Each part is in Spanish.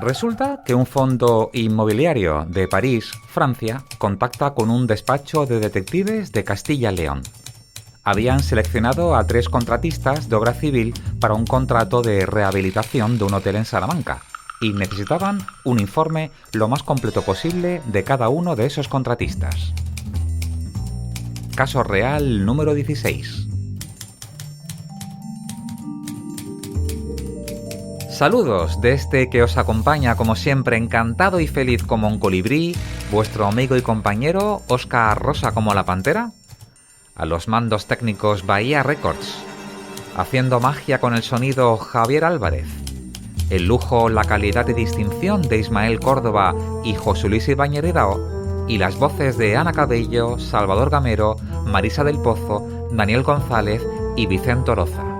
Resulta que un fondo inmobiliario de París, Francia, contacta con un despacho de detectives de Castilla y León. Habían seleccionado a 3 contratistas de obra civil para un contrato de rehabilitación de un hotel en Salamanca y necesitaban un informe lo más completo posible de cada uno de esos contratistas. Caso real número 16. Saludos de este que os acompaña como siempre encantado y feliz como un colibrí, vuestro amigo y compañero Óscar Rosa como la pantera. A los mandos técnicos Bahía Records, haciendo magia con el sonido Javier Álvarez. El lujo, la calidad y distinción de Ismael Córdoba y José Luis Ibáñez Ridao, y las voces de Ana Cabello, Salvador Gamero, Marisa del Pozo, Daniel González y Vicente Oroza.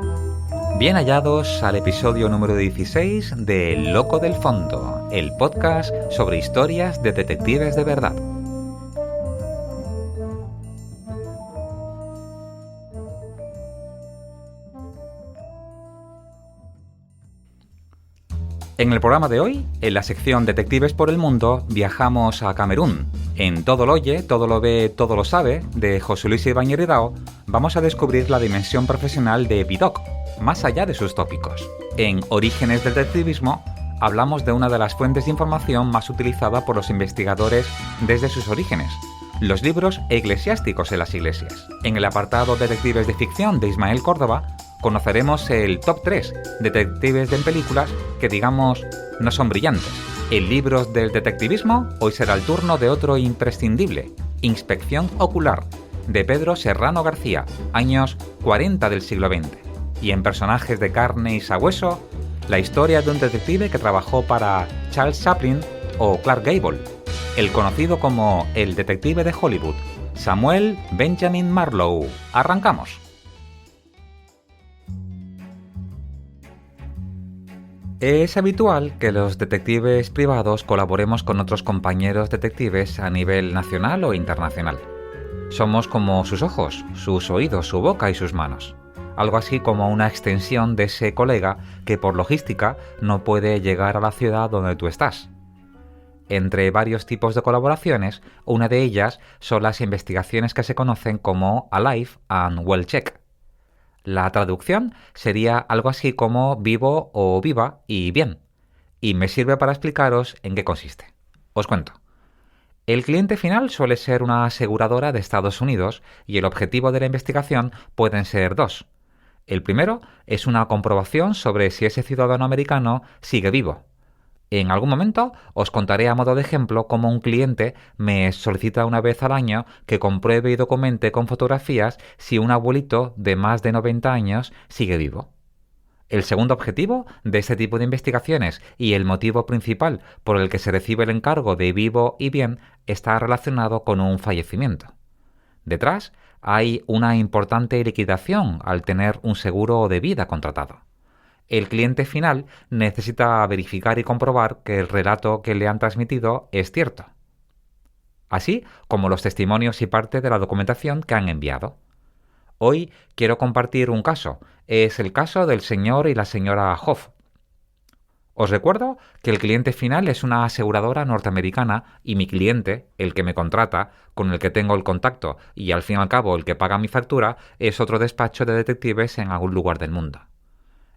Bien hallados al episodio número 16 de El Loco del Fondo, el podcast sobre historias de detectives de verdad. En el programa de hoy, en la sección Detectives por el Mundo, viajamos a Camerún. En Todo lo oye, todo lo ve, todo lo sabe, de José Luis Ibáñez Ridao, vamos a descubrir la dimensión profesional de Vidocq, más allá de sus tópicos. En Orígenes del Detectivismo, hablamos de una de las fuentes de información más utilizada por los investigadores desde sus orígenes, los libros eclesiásticos en las iglesias. En el apartado Detectives de Ficción de Ismael Córdoba, conoceremos el top 3 detectives en películas que, digamos, no son brillantes. En libros del detectivismo, hoy será el turno de otro imprescindible, Inspección Ocular, de Pedro Serrano García, años 40 del siglo XX. Y en Personajes de carne y sabueso, la historia de un detective que trabajó para Charles Chaplin o Clark Gable, el conocido como el detective de Hollywood, Samuel Benjamin Marlowe. ¡Arrancamos! Es habitual que los detectives privados colaboremos con otros compañeros detectives a nivel nacional o internacional. Somos como sus ojos, sus oídos, su boca y sus manos. Algo así como una extensión de ese colega que por logística no puede llegar a la ciudad donde tú estás. Entre varios tipos de colaboraciones, una de ellas son las investigaciones que se conocen como Alive and Well Check. La traducción sería algo así como vivo o viva y bien, y me sirve para explicaros en qué consiste. Os cuento. El cliente final suele ser una aseguradora de Estados Unidos y el objetivo de la investigación pueden ser 2. El primero es una comprobación sobre si ese ciudadano americano sigue vivo. En algún momento os contaré a modo de ejemplo cómo un cliente me solicita una vez al año que compruebe y documente con fotografías si un abuelito de más de 90 años sigue vivo. El segundo objetivo de este tipo de investigaciones y el motivo principal por el que se recibe el encargo de vivo y bien está relacionado con un fallecimiento. Detrás hay una importante liquidación al tener un seguro de vida contratado. El cliente final necesita verificar y comprobar que el relato que le han transmitido es cierto, así como los testimonios y parte de la documentación que han enviado. Hoy quiero compartir un caso. Es el caso del señor y la señora Hoff. Os recuerdo que el cliente final es una aseguradora norteamericana y mi cliente, el que me contrata, con el que tengo el contacto y al fin y al cabo el que paga mi factura, es otro despacho de detectives en algún lugar del mundo.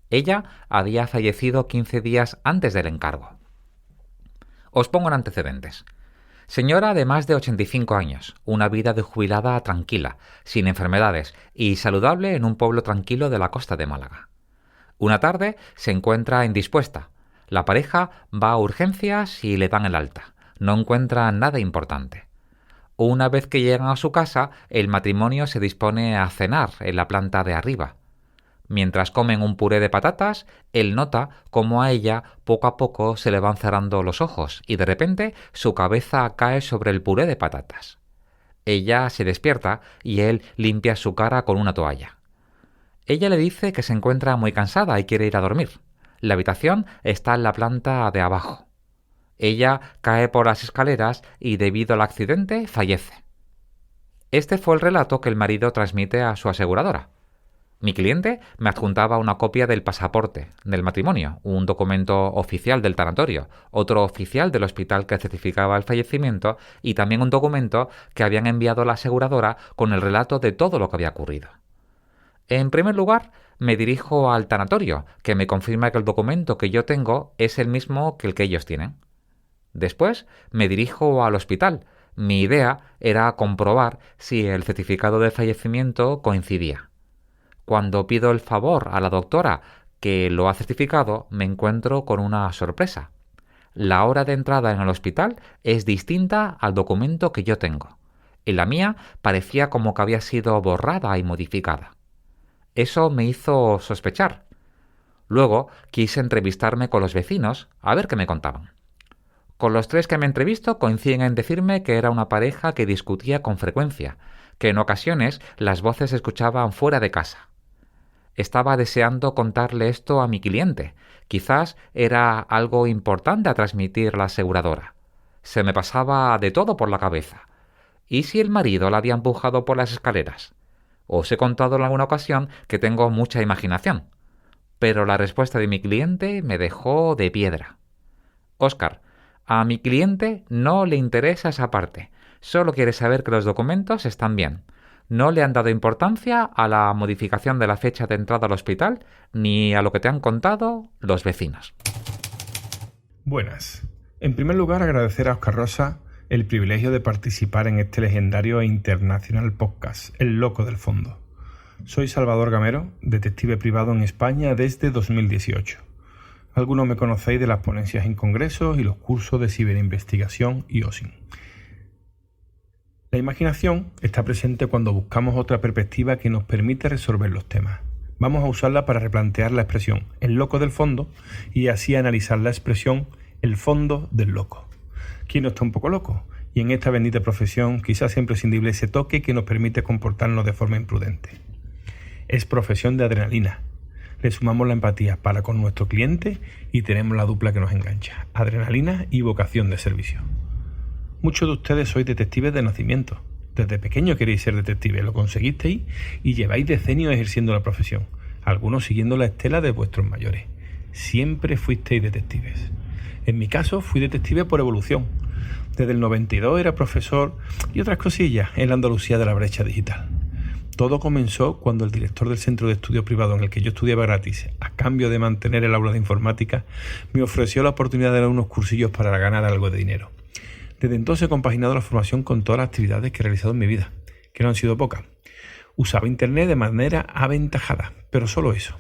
Ella había fallecido 15 días antes del encargo. Os pongo en antecedentes. Señora de más de 85 años, una vida de jubilada tranquila, sin enfermedades y saludable en un pueblo tranquilo de la costa de Málaga. Una tarde se encuentra indispuesta. La pareja va a urgencias y le dan el alta. No encuentra nada importante. Una vez que llegan a su casa, el matrimonio se dispone a cenar en la planta de arriba. Mientras comen un puré de patatas, él nota cómo a ella poco a poco se le van cerrando los ojos y de repente su cabeza cae sobre el puré de patatas. Ella se despierta y él limpia su cara con una toalla. Ella le dice que se encuentra muy cansada y quiere ir a dormir. La habitación está en la planta de abajo. Ella cae por las escaleras y debido al accidente fallece. Este fue el relato que el marido transmite a su aseguradora. Mi cliente me adjuntaba una copia del pasaporte del matrimonio, un documento oficial del tanatorio, otro oficial del hospital que certificaba el fallecimiento y también un documento que habían enviado a la aseguradora con el relato de todo lo que había ocurrido. En primer lugar, me dirijo al tanatorio, que me confirma que el documento que yo tengo es el mismo que el que ellos tienen. Después, me dirijo al hospital. Mi idea era comprobar si el certificado de fallecimiento coincidía. Cuando pido el favor a la doctora que lo ha certificado, me encuentro con una sorpresa. La hora de entrada en el hospital es distinta al documento que yo tengo. En la mía parecía como que había sido borrada y modificada. Eso me hizo sospechar. Luego quise entrevistarme con los vecinos a ver qué me contaban. Con los 3 que me entrevisto coinciden en decirme que era una pareja que discutía con frecuencia, que en ocasiones las voces se escuchaban fuera de casa. Estaba deseando contarle esto a mi cliente. Quizás era algo importante a transmitir a la aseguradora. Se me pasaba de todo por la cabeza. ¿Y si el marido la había empujado por las escaleras? Os he contado en alguna ocasión que tengo mucha imaginación. Pero la respuesta de mi cliente me dejó de piedra. Óscar, a mi cliente no le interesa esa parte. Solo quiere saber que los documentos están bien. No le han dado importancia a la modificación de la fecha de entrada al hospital ni a lo que te han contado los vecinos. Buenas. En primer lugar, agradecer a Óscar Rosa el privilegio de participar en este legendario e internacional podcast, El Loco del Fondo. Soy Salvador Gamero, detective privado en España desde 2018. Algunos me conocéis de las ponencias en congresos y los cursos de ciberinvestigación y OSINT. La imaginación está presente cuando buscamos otra perspectiva que nos permite resolver los temas. Vamos a usarla para replantear la expresión el loco del fondo y así analizar la expresión el fondo del loco. ¿Quién no está un poco loco? Y en esta bendita profesión quizás sea imprescindible ese toque que nos permite comportarnos de forma imprudente. Es profesión de adrenalina. Le sumamos la empatía para con nuestro cliente y tenemos la dupla que nos engancha, adrenalina y vocación de servicio. Muchos de ustedes sois detectives de nacimiento. Desde pequeño queréis ser detectives, lo conseguisteis y lleváis decenios ejerciendo la profesión, algunos siguiendo la estela de vuestros mayores. Siempre fuisteis detectives. En mi caso, fui detective por evolución. Desde el 92 era profesor y otras cosillas en la Andalucía de la brecha digital. Todo comenzó cuando el director del centro de estudio privado en el que yo estudiaba gratis, a cambio de mantener el aula de informática, me ofreció la oportunidad de dar unos cursillos para ganar algo de dinero. Desde entonces he compaginado la formación con todas las actividades que he realizado en mi vida, que no han sido pocas. Usaba Internet de manera aventajada, pero solo eso.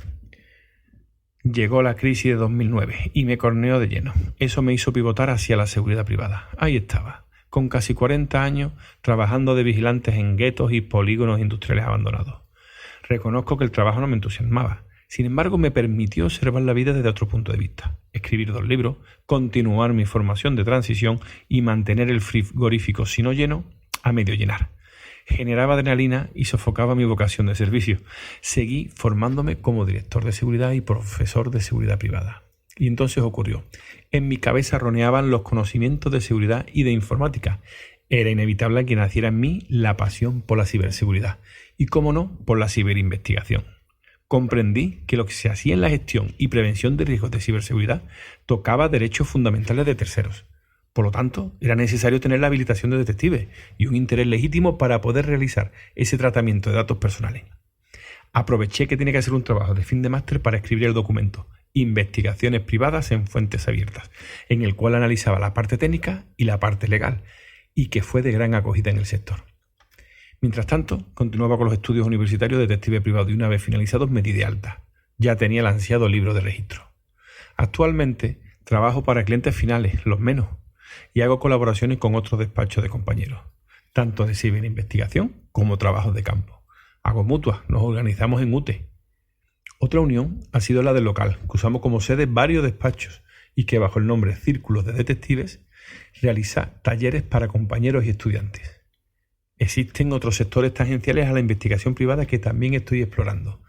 Llegó la crisis de 2009 y me corneó de lleno. Eso me hizo pivotar hacia la seguridad privada. Ahí estaba, con casi 40 años, trabajando de vigilantes en guetos y polígonos industriales abandonados. Reconozco que el trabajo no me entusiasmaba. Sin embargo, me permitió observar la vida desde otro punto de vista, escribir 2 libros, continuar mi formación de transición y mantener el frigorífico, si no lleno, a medio llenar. Generaba adrenalina y sofocaba mi vocación de servicio. Seguí formándome como director de seguridad y profesor de seguridad privada. Y entonces ocurrió. En mi cabeza roneaban los conocimientos de seguridad y de informática. Era inevitable que naciera en mí la pasión por la ciberseguridad y, cómo no, por la ciberinvestigación. Comprendí que lo que se hacía en la gestión y prevención de riesgos de ciberseguridad tocaba derechos fundamentales de terceros. Por lo tanto, era necesario tener la habilitación de detective y un interés legítimo para poder realizar ese tratamiento de datos personales. Aproveché que tenía que hacer un trabajo de fin de máster para escribir el documento Investigaciones privadas en fuentes abiertas, en el cual analizaba la parte técnica y la parte legal, y que fue de gran acogida en el sector. Mientras tanto, continuaba con los estudios universitarios de detective privado y una vez finalizados me di de alta. Ya tenía el ansiado libro de registro. Actualmente trabajo para clientes finales, los menos, y hago colaboraciones con otros despachos de compañeros, tanto de ciberinvestigación como trabajos de campo. Hago mutuas, nos organizamos en UTE. Otra unión ha sido la del local, que usamos como sede varios despachos y que bajo el nombre Círculos de Detectives realiza talleres para compañeros y estudiantes. Existen otros sectores tangenciales a la investigación privada que también estoy explorando,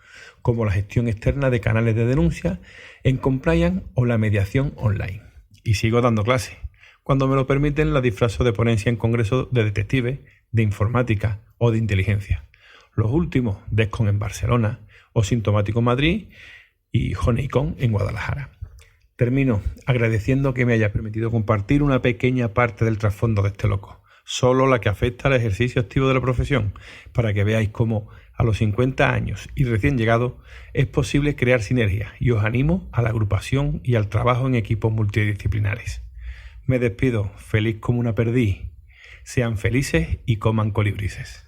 como la gestión externa de canales de denuncia en compliance o la mediación online. Y sigo dando clases. Cuando me lo permiten, la disfrazo de ponencia en congresos de detectives, de informática o de inteligencia. Los últimos, Descon en Barcelona, o Sintomático Madrid y Honeycomb en Guadalajara. Termino agradeciendo que me haya permitido compartir una pequeña parte del trasfondo de este loco, solo la que afecta al ejercicio activo de la profesión, para que veáis cómo a los 50 años y recién llegado es posible crear sinergias, y os animo a la agrupación y al trabajo en equipos multidisciplinares. Me despido, feliz como una perdiz. Sean felices y coman colibrises.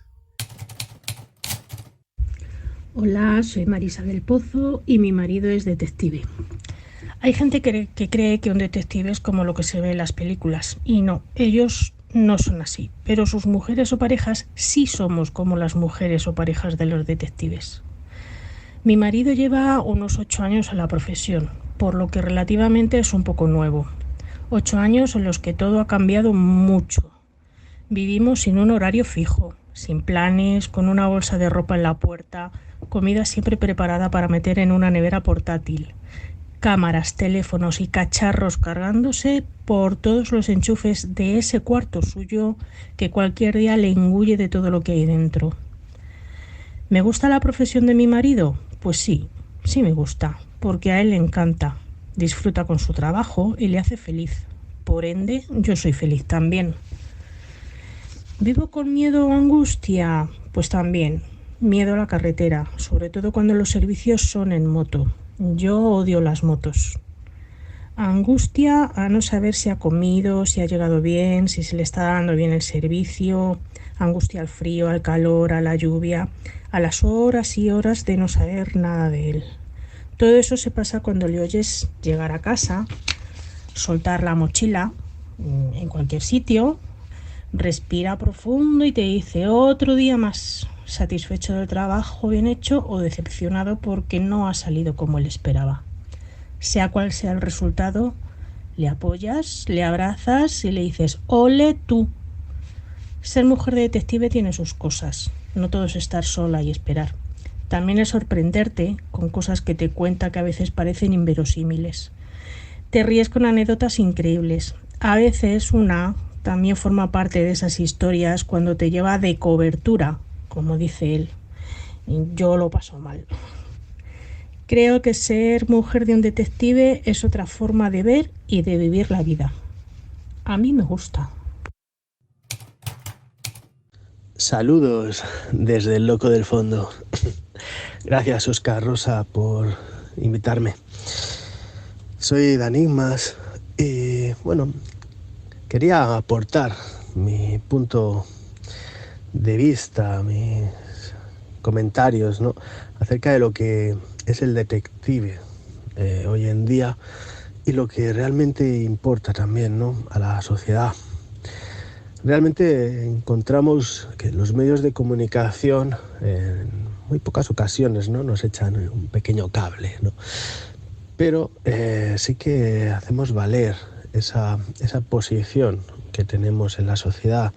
Hola, soy Marisa del Pozo y mi marido es detective. Hay gente que cree que un detective es como lo que se ve en las películas, y no, ellos no son así, pero sus mujeres o parejas sí somos como las mujeres o parejas de los detectives. Mi marido lleva unos 8 años en la profesión, por lo que relativamente es un poco nuevo. 8 años en los que todo ha cambiado mucho. Vivimos sin un horario fijo, sin planes, con una bolsa de ropa en la puerta, comida siempre preparada para meter en una nevera portátil, cámaras, teléfonos y cacharros cargándose por todos los enchufes de ese cuarto suyo que cualquier día le engulle de todo lo que hay dentro. ¿Me gusta la profesión de mi marido? Pues sí me gusta, porque a él le encanta, disfruta con su trabajo y le hace feliz. Por ende, yo soy feliz también. ¿Vivo con miedo o angustia? Pues también. Miedo a la carretera, sobre todo cuando los servicios son en moto. Yo odio las motos. Angustia a no saber si ha comido, si ha llegado bien, si se le está dando bien el servicio. Angustia al frío, al calor, a la lluvia, a las horas y horas de no saber nada de él. Todo eso se pasa cuando le oyes llegar a casa, soltar la mochila en cualquier sitio, respira profundo y te dice otro día más, satisfecho del trabajo bien hecho o decepcionado porque no ha salido como él esperaba. Sea cual sea el resultado, le apoyas, le abrazas y le dices ¡ole tú! Ser mujer de detective tiene sus cosas, no todo es estar sola y esperar. También es sorprenderte con cosas que te cuenta que a veces parecen inverosímiles. Te ríes con anécdotas increíbles. A veces una también forma parte de esas historias cuando te lleva de cobertura, como dice él. Yo lo paso mal. Creo que ser mujer de un detective es otra forma de ver y de vivir la vida. A mí me gusta. Saludos desde el loco del fondo. Gracias, Óscar Rosa, por invitarme. Soy Danigmas y, bueno, quería aportar mi punto de vista, mis comentarios, ¿no?, acerca de lo que es el detective hoy en día y lo que realmente importa también, ¿no?, a la sociedad. Realmente encontramos que los medios de comunicación en muy pocas ocasiones, ¿no?, nos echan un pequeño cable, ¿no?, pero sí que hacemos valer esa posición que tenemos en la sociedad,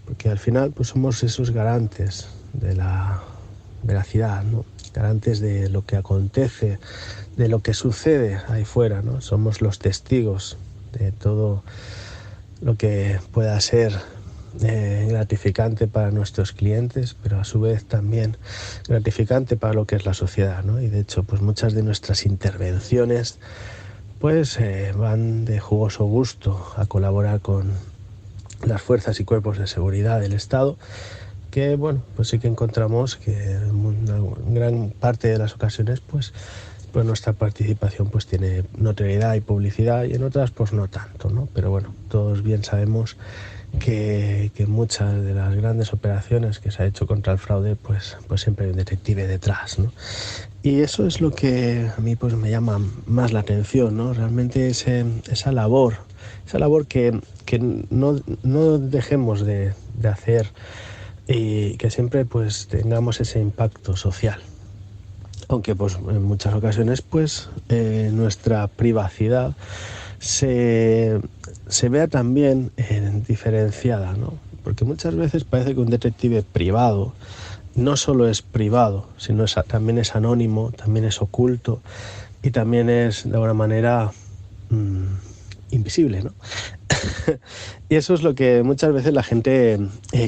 porque al final pues somos esos garantes de la veracidad, ¿no?, garantes de lo que acontece, de lo que sucede ahí fuera, ¿no? Somos los testigos de todo lo que pueda ser gratificante para nuestros clientes, pero a su vez también gratificante para lo que es la sociedad, ¿no? Y de hecho, pues muchas de nuestras intervenciones pues van de jugoso gusto a colaborar con las fuerzas y cuerpos de seguridad del Estado, que bueno, pues sí que encontramos que en una gran parte de las ocasiones pues nuestra participación pues tiene notoriedad y publicidad, y en otras pues no tanto, ¿no? Pero bueno, todos bien sabemos que muchas de las grandes operaciones que se ha hecho contra el fraude pues siempre hay un detective detrás, ¿no? Y eso es lo que a mí pues me llama más la atención, ¿no? Realmente esa labor que no dejemos de hacer, y que siempre pues tengamos ese impacto social. Aunque pues en muchas ocasiones pues nuestra privacidad se vea también diferenciada, ¿no? Porque muchas veces parece que un detective privado no solo es privado, sino también es anónimo, también es oculto y también es de alguna manera invisible, ¿no? Y eso es lo que muchas veces la gente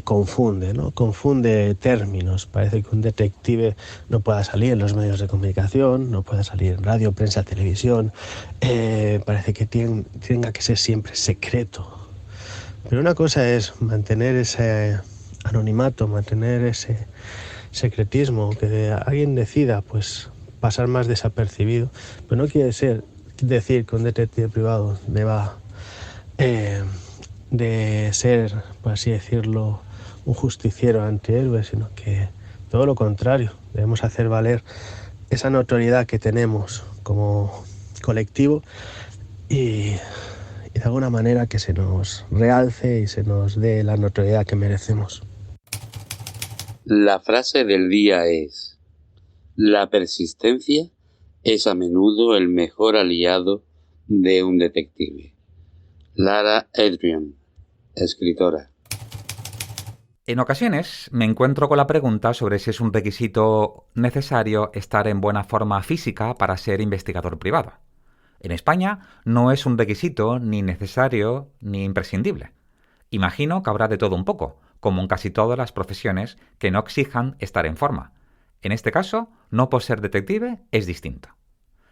confunde, ¿no? Confunde términos. Parece que un detective no pueda salir en los medios de comunicación, no pueda salir en radio, prensa, televisión. Parece que tenga que ser siempre secreto. Pero una cosa es mantener ese anonimato, mantener ese secretismo, que alguien decida pues pasar más desapercibido, pero no quiere decir que un detective privado deba de ser, por así decirlo, un justiciero antihéroe, sino que todo lo contrario, debemos hacer valer esa notoriedad que tenemos como colectivo y de alguna manera que se nos realce y se nos dé la notoriedad que merecemos. La frase del día es: la persistencia es a menudo el mejor aliado de un detective. Lara Adrian, escritora. En ocasiones me encuentro con la pregunta sobre si es un requisito necesario estar en buena forma física para ser investigador privado. En España no es un requisito ni necesario ni imprescindible. Imagino que habrá de todo un poco, como en casi todas las profesiones que no exijan estar en forma. En este caso, no por ser detective es distinto.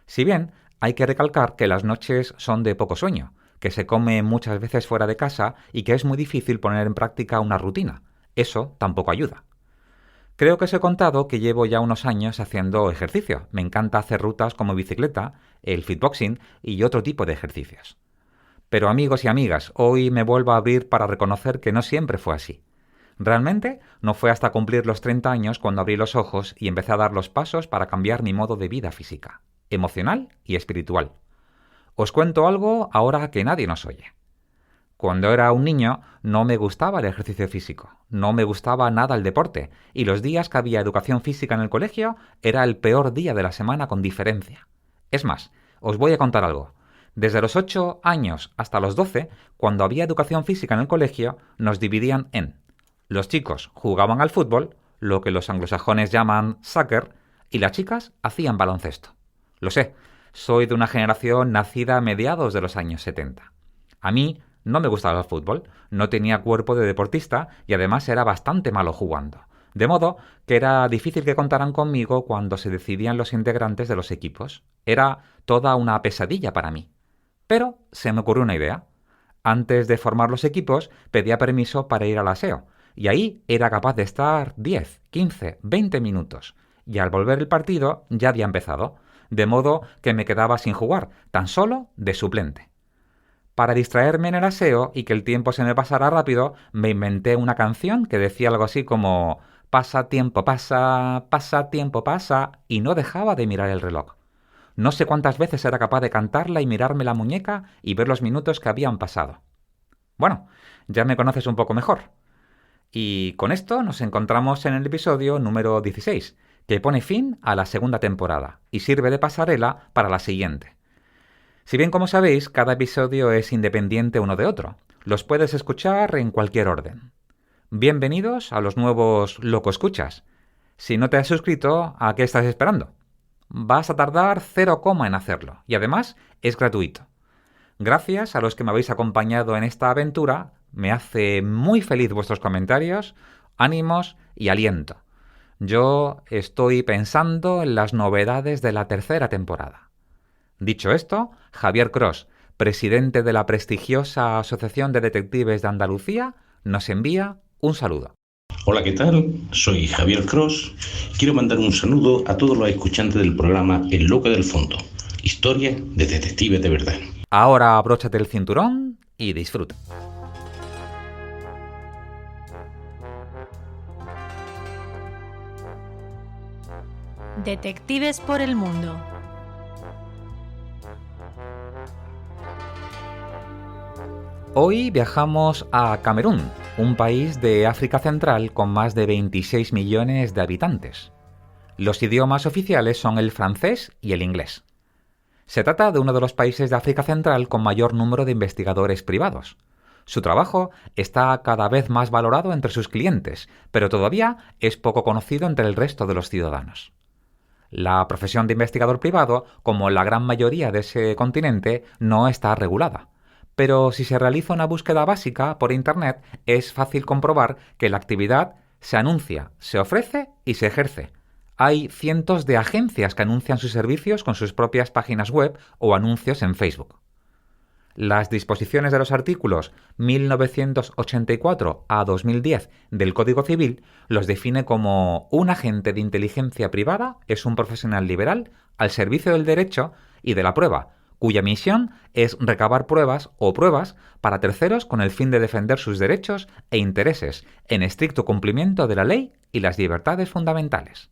Si bien hay que recalcar que las noches son de poco sueño, que se come muchas veces fuera de casa y que es muy difícil poner en práctica una rutina. Eso tampoco ayuda. Creo que os he contado que llevo ya unos años haciendo ejercicio. Me encanta hacer rutas como bicicleta, el fitboxing y otro tipo de ejercicios. Pero amigos y amigas, hoy me vuelvo a abrir para reconocer que no siempre fue así. Realmente no fue hasta cumplir los 30 años cuando abrí los ojos y empecé a dar los pasos para cambiar mi modo de vida física, emocional y espiritual. Os cuento algo ahora que nadie nos oye. Cuando era un niño no me gustaba el ejercicio físico, no me gustaba nada el deporte, y los días que había educación física en el colegio era el peor día de la semana con diferencia. Es más, os voy a contar algo. Desde los 8 años hasta los 12, cuando había educación física en el colegio, nos dividían en: los chicos jugaban al fútbol, lo que los anglosajones llaman soccer, y las chicas hacían baloncesto. Lo sé, soy de una generación nacida a mediados de los años 70. A mí no me gustaba el fútbol, no tenía cuerpo de deportista y además era bastante malo jugando. De modo que era difícil que contaran conmigo cuando se decidían los integrantes de los equipos. Era toda una pesadilla para mí. Pero se me ocurrió una idea. Antes de formar los equipos, pedía permiso para ir al aseo, y ahí era capaz de estar 10, 15, 20 minutos. Y al volver el partido ya había empezado, de modo que me quedaba sin jugar, tan solo de suplente. Para distraerme en el aseo y que el tiempo se me pasara rápido, me inventé una canción que decía algo así como: pasa tiempo pasa, pasa tiempo pasa, y no dejaba de mirar el reloj. No sé cuántas veces era capaz de cantarla y mirarme la muñeca y ver los minutos que habían pasado. Bueno, ya me conoces un poco mejor. Y con esto nos encontramos en el episodio número 16, que pone fin a la segunda temporada y sirve de pasarela para la siguiente. Si bien, como sabéis, cada episodio es independiente uno de otro. Los puedes escuchar en cualquier orden. Bienvenidos a los nuevos Loco Escuchas. Si no te has suscrito, ¿a qué estás esperando? Vas a tardar 0, en hacerlo, y además es gratuito. Gracias a los que me habéis acompañado en esta aventura, me hace muy feliz vuestros comentarios, ánimos y aliento. Yo estoy pensando en las novedades de la tercera temporada. Dicho esto, Javier Cros, presidente de la prestigiosa Asociación de Detectives de Andalucía, nos envía un saludo. Hola, ¿qué tal? Soy Javier Cros. Quiero mandar un saludo a todos los escuchantes del programa El Loco del Fondo, historia de detectives de verdad. Ahora abróchate el cinturón y disfruta. Detectives por el mundo. Hoy viajamos a Camerún, un país de África Central con más de 26 millones de habitantes. Los idiomas oficiales son el francés y el inglés. Se trata de uno de los países de África Central con mayor número de investigadores privados. Su trabajo está cada vez más valorado entre sus clientes, pero todavía es poco conocido entre el resto de los ciudadanos. La profesión de investigador privado, como la gran mayoría de ese continente, no está regulada. Pero si se realiza una búsqueda básica por Internet, es fácil comprobar que la actividad se anuncia, se ofrece y se ejerce. Hay cientos de agencias que anuncian sus servicios con sus propias páginas web o anuncios en Facebook. Las disposiciones de los artículos 1984 a 2010 del Código Civil los define como un agente de inteligencia privada es un profesional liberal al servicio del derecho y de la prueba, cuya misión es recabar pruebas o pruebas para terceros con el fin de defender sus derechos e intereses en estricto cumplimiento de la ley y las libertades fundamentales.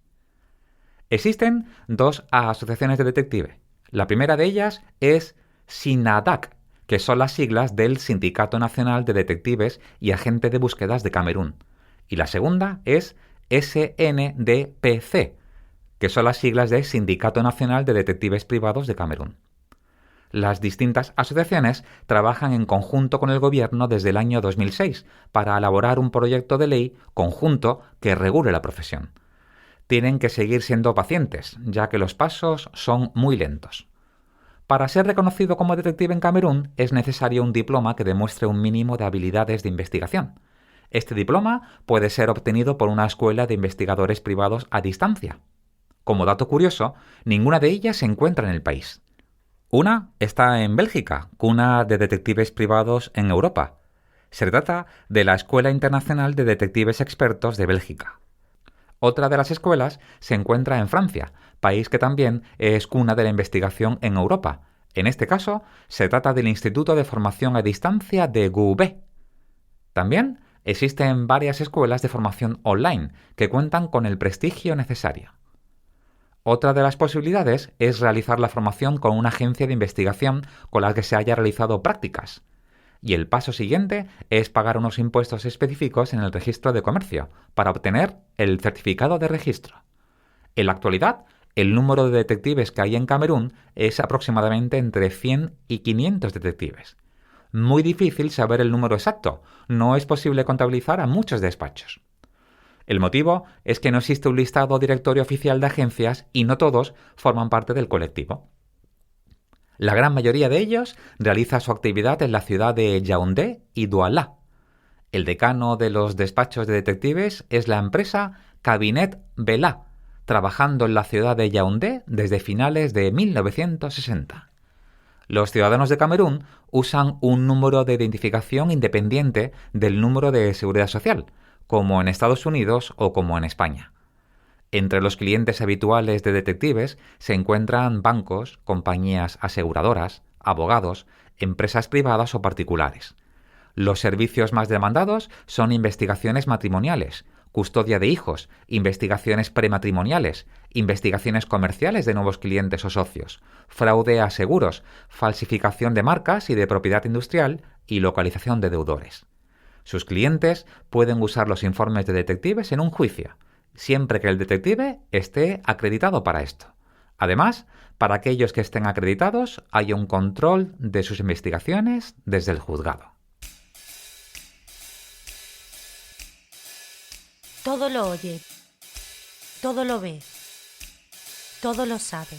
Existen dos asociaciones de detective. La primera de ellas es SINADAC, que son las siglas del Sindicato Nacional de Detectives y Agentes de Búsquedas de Camerún. Y la segunda es SNDPC, que son las siglas del Sindicato Nacional de Detectives Privados de Camerún. Las distintas asociaciones trabajan en conjunto con el gobierno desde el año 2006 para elaborar un proyecto de ley conjunto que regule la profesión. Tienen que seguir siendo pacientes, ya que los pasos son muy lentos. Para ser reconocido como detective en Camerún es necesario un diploma que demuestre un mínimo de habilidades de investigación. Este diploma puede ser obtenido por una escuela de investigadores privados a distancia. Como dato curioso, ninguna de ellas se encuentra en el país. Una está en Bélgica, cuna de detectives privados en Europa. Se trata de la Escuela Internacional de Detectives Expertos de Bélgica. Otra de las escuelas se encuentra en Francia, país que también es cuna de la investigación en Europa. En este caso, se trata del Instituto de Formación a Distancia de Gouvet. También existen varias escuelas de formación online que cuentan con el prestigio necesario. Otra de las posibilidades es realizar la formación con una agencia de investigación con la que se haya realizado prácticas. Y el paso siguiente es pagar unos impuestos específicos en el registro de comercio para obtener el certificado de registro. En la actualidad, el número de detectives que hay en Camerún es aproximadamente entre 100 y 500 detectives. Muy difícil saber el número exacto, no es posible contabilizar a muchos despachos. El motivo es que no existe un listado directorio oficial de agencias y no todos forman parte del colectivo. La gran mayoría de ellos realiza su actividad en la ciudad de Yaoundé y Douala. El decano de los despachos de detectives es la empresa Cabinet Bella, trabajando en la ciudad de Yaoundé desde finales de 1960. Los ciudadanos de Camerún usan un número de identificación independiente del número de seguridad social, como en Estados Unidos o como en España. Entre los clientes habituales de detectives se encuentran bancos, compañías aseguradoras, abogados, empresas privadas o particulares. Los servicios más demandados son investigaciones matrimoniales, custodia de hijos, investigaciones prematrimoniales, investigaciones comerciales de nuevos clientes o socios, fraude a seguros, falsificación de marcas y de propiedad industrial y localización de deudores. Sus clientes pueden usar los informes de detectives en un juicio, siempre que el detective esté acreditado para esto. Además, para aquellos que estén acreditados, hay un control de sus investigaciones desde el juzgado. Todo lo oye, todo lo ve, todo lo sabe.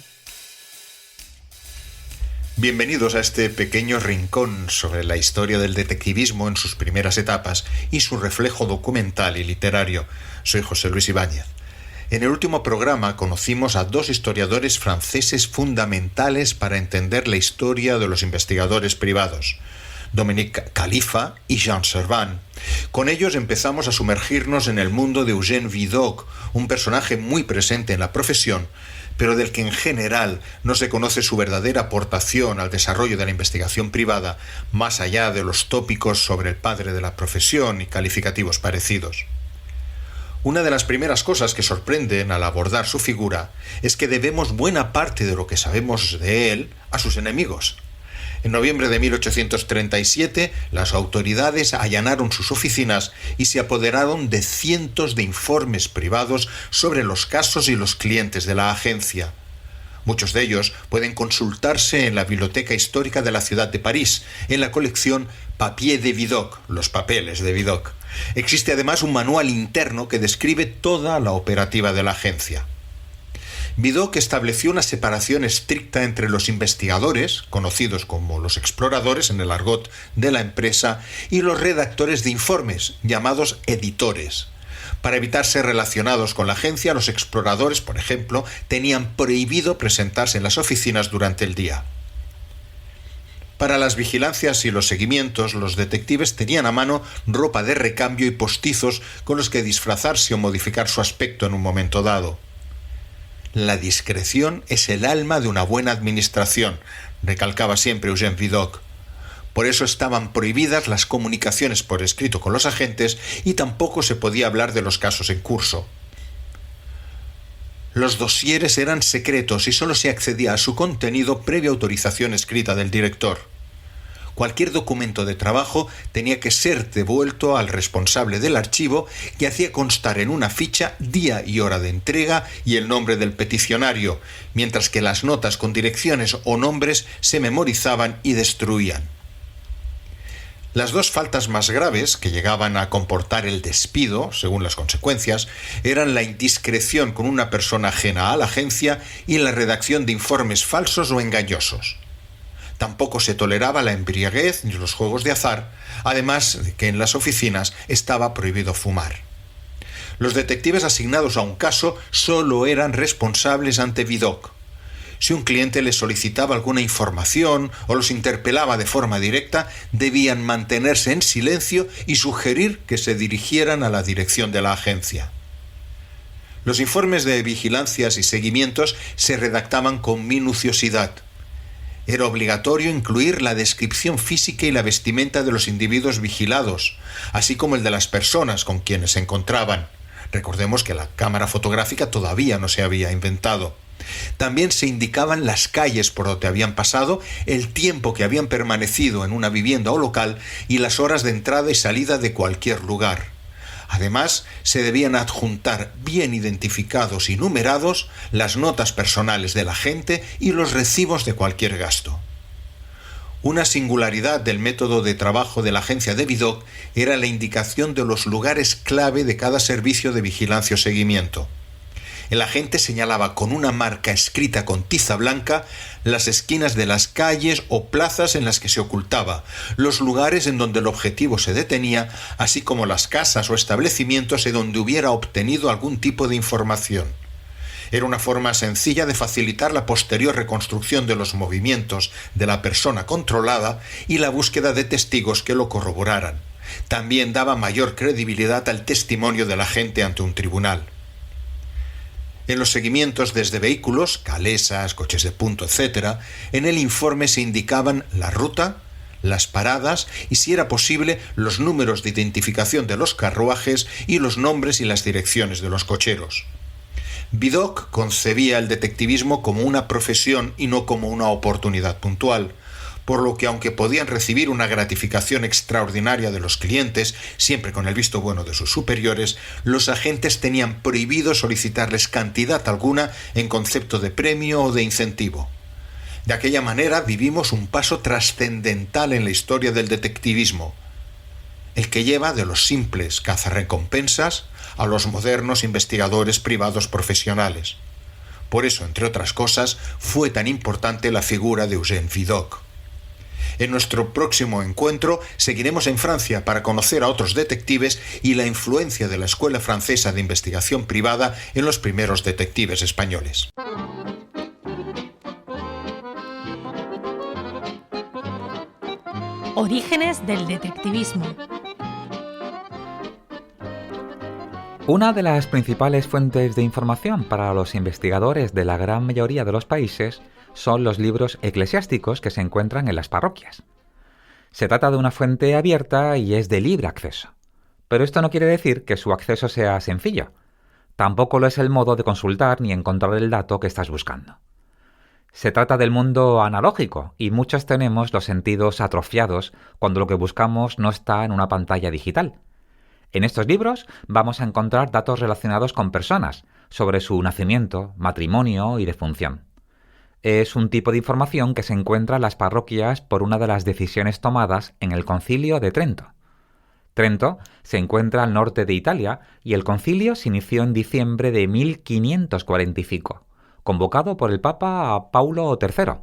Bienvenidos a este pequeño rincón sobre la historia del detectivismo en sus primeras etapas y su reflejo documental y literario. Soy José Luis Ibáñez. En el último programa conocimos a dos historiadores franceses fundamentales para entender la historia de los investigadores privados, Dominique Khalifa y Jean Servan. Con ellos empezamos a sumergirnos en el mundo de Eugène Vidocq, un personaje muy presente en la profesión, pero del que en general no se conoce su verdadera aportación al desarrollo de la investigación privada, más allá de los tópicos sobre el padre de la profesión y calificativos parecidos. Una de las primeras cosas que sorprenden al abordar su figura es que debemos buena parte de lo que sabemos de él a sus enemigos. En noviembre de 1837, las autoridades allanaron sus oficinas y se apoderaron de cientos de informes privados sobre los casos y los clientes de la agencia. Muchos de ellos pueden consultarse en la Biblioteca Histórica de la ciudad de París, en la colección Papiers de Vidocq, los papeles de Vidocq. Existe además un manual interno que describe toda la operativa de la agencia. Vidocq estableció una separación estricta entre los investigadores, conocidos como los exploradores en el argot de la empresa, y los redactores de informes, llamados editores. Para evitar ser relacionados con la agencia, los exploradores, por ejemplo, tenían prohibido presentarse en las oficinas durante el día. Para las vigilancias y los seguimientos, los detectives tenían a mano ropa de recambio y postizos con los que disfrazarse o modificar su aspecto en un momento dado. La discreción es el alma de una buena administración, recalcaba siempre Eugène Vidocq. Por eso estaban prohibidas las comunicaciones por escrito con los agentes y tampoco se podía hablar de los casos en curso. Los dosieres eran secretos y solo se accedía a su contenido previa autorización escrita del director. Cualquier documento de trabajo tenía que ser devuelto al responsable del archivo, que hacía constar en una ficha día y hora de entrega y el nombre del peticionario, mientras que las notas con direcciones o nombres se memorizaban y destruían. Las dos faltas más graves, que llegaban a comportar el despido, según las consecuencias, eran la indiscreción con una persona ajena a la agencia y la redacción de informes falsos o engañosos. Tampoco se toleraba la embriaguez ni los juegos de azar, además de que en las oficinas estaba prohibido fumar. Los detectives asignados a un caso solo eran responsables ante Vidocq. Si un cliente les solicitaba alguna información o los interpelaba de forma directa, debían mantenerse en silencio y sugerir que se dirigieran a la dirección de la agencia. Los informes de vigilancias y seguimientos se redactaban con minuciosidad. Era obligatorio incluir la descripción física y la vestimenta de los individuos vigilados, así como el de las personas con quienes se encontraban. Recordemos que la cámara fotográfica todavía no se había inventado. También se indicaban las calles por donde habían pasado, el tiempo que habían permanecido en una vivienda o local y las horas de entrada y salida de cualquier lugar. Además, se debían adjuntar bien identificados y numerados las notas personales del agente y los recibos de cualquier gasto. Una singularidad del método de trabajo de la agencia de Vidocq era la indicación de los lugares clave de cada servicio de vigilancia o seguimiento. El agente señalaba con una marca escrita con tiza blanca las esquinas de las calles o plazas en las que se ocultaba, los lugares en donde el objetivo se detenía, así como las casas o establecimientos en donde hubiera obtenido algún tipo de información. Era una forma sencilla de facilitar la posterior reconstrucción de los movimientos de la persona controlada y la búsqueda de testigos que lo corroboraran. También daba mayor credibilidad al testimonio del agente ante un tribunal. En los seguimientos desde vehículos, calesas, coches de punto, etc., en el informe se indicaban la ruta, las paradas y, si era posible, los números de identificación de los carruajes y los nombres y las direcciones de los cocheros. Vidocq concebía el detectivismo como una profesión y no como una oportunidad puntual, por lo que aunque podían recibir una gratificación extraordinaria de los clientes, siempre con el visto bueno de sus superiores, los agentes tenían prohibido solicitarles cantidad alguna en concepto de premio o de incentivo. De aquella manera vivimos un paso trascendental en la historia del detectivismo, el que lleva de los simples cazarrecompensas a los modernos investigadores privados profesionales. Por eso, entre otras cosas, fue tan importante la figura de Eugène Vidocq. En nuestro próximo encuentro seguiremos en Francia para conocer a otros detectives y la influencia de la Escuela Francesa de Investigación Privada en los primeros detectives españoles. Orígenes del detectivismo. Una de las principales fuentes de información para los investigadores de la gran mayoría de los países son los libros eclesiásticos que se encuentran en las parroquias. Se trata de una fuente abierta y es de libre acceso. Pero esto no quiere decir que su acceso sea sencillo. Tampoco lo es el modo de consultar ni encontrar el dato que estás buscando. Se trata del mundo analógico y muchos tenemos los sentidos atrofiados cuando lo que buscamos no está en una pantalla digital. En estos libros vamos a encontrar datos relacionados con personas, sobre su nacimiento, matrimonio y defunción. Es un tipo de información que se encuentra en las parroquias por una de las decisiones tomadas en el Concilio de Trento. Trento se encuentra al norte de Italia y el concilio se inició en diciembre de 1545, convocado por el Papa Paulo III.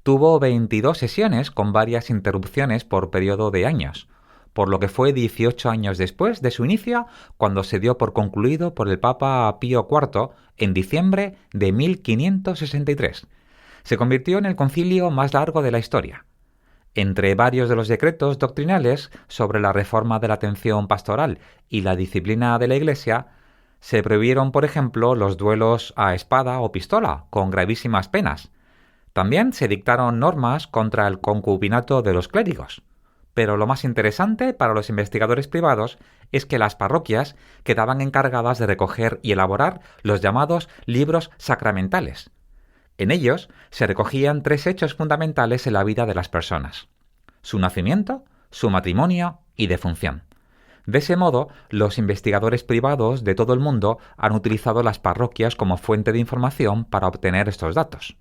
Tuvo 22 sesiones con varias interrupciones por periodo de años, por lo que fue 18 años después de su inicio cuando se dio por concluido por el Papa Pío IV en diciembre de 1563. Se convirtió en el concilio más largo de la historia. Entre varios de los decretos doctrinales sobre la reforma de la atención pastoral y la disciplina de la Iglesia, se prohibieron, por ejemplo, los duelos a espada o pistola, con gravísimas penas. También se dictaron normas contra el concubinato de los clérigos. Pero lo más interesante para los investigadores privados es que las parroquias quedaban encargadas de recoger y elaborar los llamados libros sacramentales. En ellos se recogían 3 hechos fundamentales en la vida de las personas: su nacimiento, su matrimonio y defunción. De ese modo, los investigadores privados de todo el mundo han utilizado las parroquias como fuente de información para obtener estos datos.